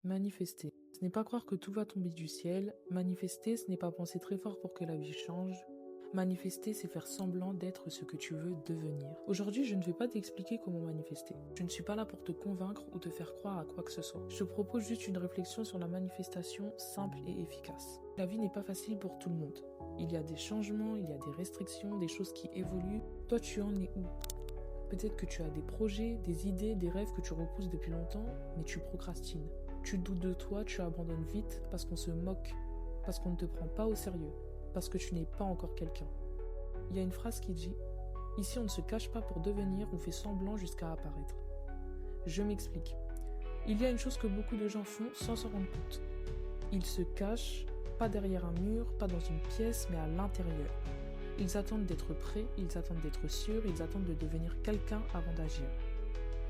Manifester. Ce n'est pas croire que tout va tomber du ciel. Manifester, ce n'est pas penser très fort pour que la vie change. Manifester, c'est faire semblant d'être ce que tu veux devenir. Aujourd'hui, je ne vais pas t'expliquer comment manifester. Je ne suis pas là pour te convaincre ou te faire croire à quoi que ce soit. Je te propose juste une réflexion sur la manifestation simple et efficace. La vie n'est pas facile pour tout le monde. Il y a des changements, il y a des restrictions, des choses qui évoluent. Toi, tu en es où ? Peut-être que tu as des projets, des idées, des rêves que tu repousses depuis longtemps, mais tu procrastines. Tu doutes de toi, tu abandonnes vite parce qu'on se moque, parce qu'on ne te prend pas au sérieux, parce que tu n'es pas encore quelqu'un. Il y a une phrase qui dit « Ici on ne se cache pas pour devenir, on fait semblant jusqu'à apparaître ». Je m'explique. Il y a une chose que beaucoup de gens font sans s'en rendre compte. Ils se cachent, pas derrière un mur, pas dans une pièce, mais à l'intérieur. Ils attendent d'être prêts, ils attendent d'être sûrs, ils attendent de devenir quelqu'un avant d'agir.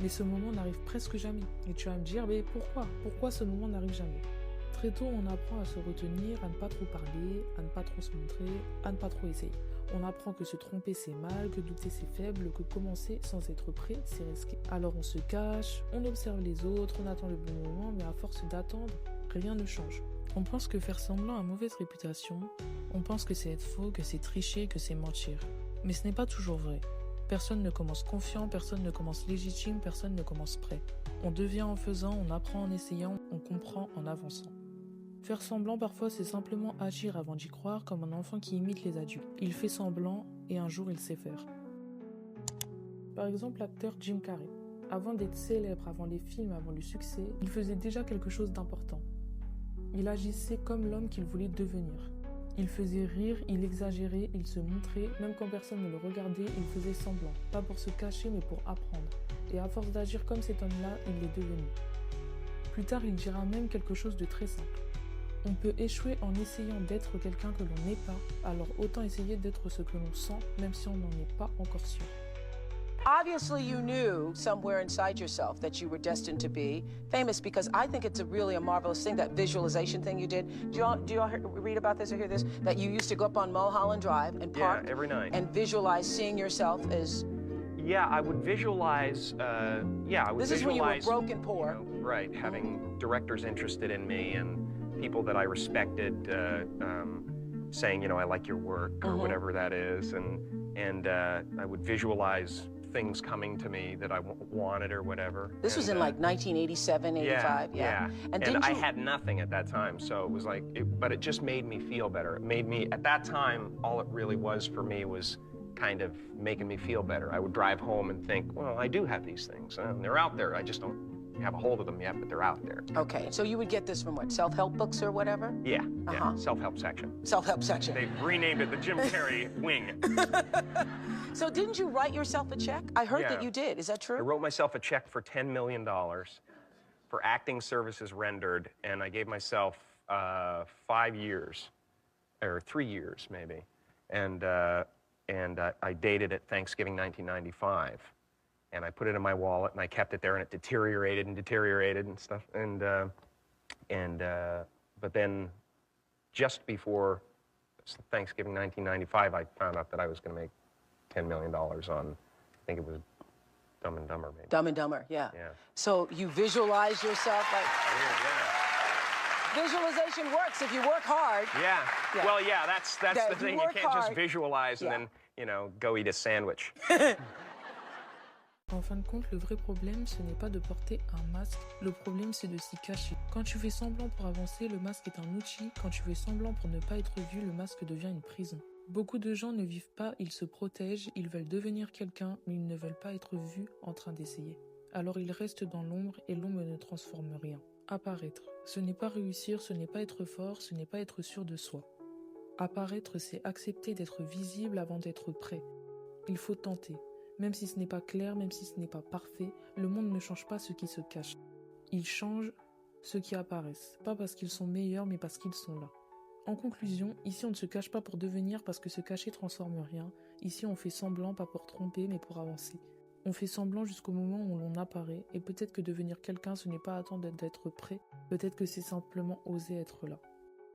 Mais ce moment n'arrive presque jamais. Et tu vas me dire, mais pourquoi ? Pourquoi ce moment n'arrive jamais ? Très tôt, on apprend à se retenir, à ne pas trop parler, à ne pas trop se montrer, à ne pas trop essayer. On apprend que se tromper c'est mal, que douter c'est faible, que commencer sans être prêt c'est risqué. Alors on se cache, on observe les autres, on attend le bon moment, mais à force d'attendre, rien ne change. On pense que faire semblant a mauvaise réputation, on pense que c'est être faux, que c'est tricher, que c'est mentir. Mais ce n'est pas toujours vrai. Personne ne commence confiant, personne ne commence légitime, personne ne commence prêt. On devient en faisant, on apprend en essayant, on comprend en avançant. Faire semblant parfois c'est simplement agir avant d'y croire comme un enfant qui imite les adultes. Il fait semblant et un jour il sait faire. Par exemple l'acteur Jim Carrey. Avant d'être célèbre, avant les films, avant le succès, il faisait déjà quelque chose d'important. Il agissait comme l'homme qu'il voulait devenir. Il faisait rire, il exagérait, il se montrait, même quand personne ne le regardait, il faisait semblant. Pas pour se cacher, mais pour apprendre. Et à force d'agir comme cet homme-là, il l'est devenu. Plus tard, il dira même quelque chose de très simple. On peut échouer en essayant d'être quelqu'un que l'on n'est pas, alors autant essayer d'être ce que l'on sent, même si on n'en est pas encore sûr. Obviously, you knew somewhere inside yourself that you were destined to be famous, because I think it's really a marvelous thing, that visualization thing you did. Do you all read about this or hear this? That you used to go up on Mulholland Drive and park every night and visualize seeing yourself as... Yeah, I would visualize, This is when you were broke and poor. Right, having directors interested in me and people that I respected saying, I like your work or whatever that is. And I would visualize things coming to me that I wanted or whatever. This was in like 1987, 85, yeah. And I had nothing at that time, so it was like, but it just made me feel better. It made me, at that time, all it really was for me was kind of making me feel better. I would drive home and think, well, I do have these things, and they're out there. I just don't have a hold of them yet, but they're out there. Okay, so you would get this from what, self-help books or whatever? Yeah, self-help section. Self-help section. They've renamed it the Jim Carrey wing. So didn't you write yourself a check? I heard that you did. Is that true? I wrote myself a check for $10 million for acting services rendered, and I gave myself 5 years, or 3 years maybe, and I dated it Thanksgiving 1995, and I put it in my wallet, and I kept it there, and it deteriorated and stuff, but then just before Thanksgiving 1995, I found out that I was going to make $10 million on, I think it was Dumb and Dumber, maybe. Dumb and Dumber, yeah. So you visualize yourself like... Visualization works if you work hard. Yeah. Well, that's the thing. You can't just visualize and then, go eat a sandwich. En fin de compte, le vrai problème, ce n'est pas de porter un masque, le problème c'est de s'y cacher. Quand tu fais semblant pour avancer, le masque est un outil. Quand tu fais semblant pour ne pas être vu, le masque devient une prison. Beaucoup de gens ne vivent pas, ils se protègent, ils veulent devenir quelqu'un, mais ils ne veulent pas être vus en train d'essayer. Alors ils restent dans l'ombre et l'ombre ne transforme rien. Apparaître, ce n'est pas réussir, ce n'est pas être fort, ce n'est pas être sûr de soi. Apparaître, c'est accepter d'être visible avant d'être prêt. Il faut tenter. Même si ce n'est pas clair, même si ce n'est pas parfait, le monde ne change pas ceux qui se cachent. Il change ceux qui apparaissent, pas parce qu'ils sont meilleurs, mais parce qu'ils sont là. En conclusion, ici on ne se cache pas pour devenir parce que se cacher transforme rien. Ici on fait semblant, pas pour tromper, mais pour avancer. On fait semblant jusqu'au moment où l'on apparaît, et peut-être que devenir quelqu'un ce n'est pas attendre d'être prêt, peut-être que c'est simplement oser être là.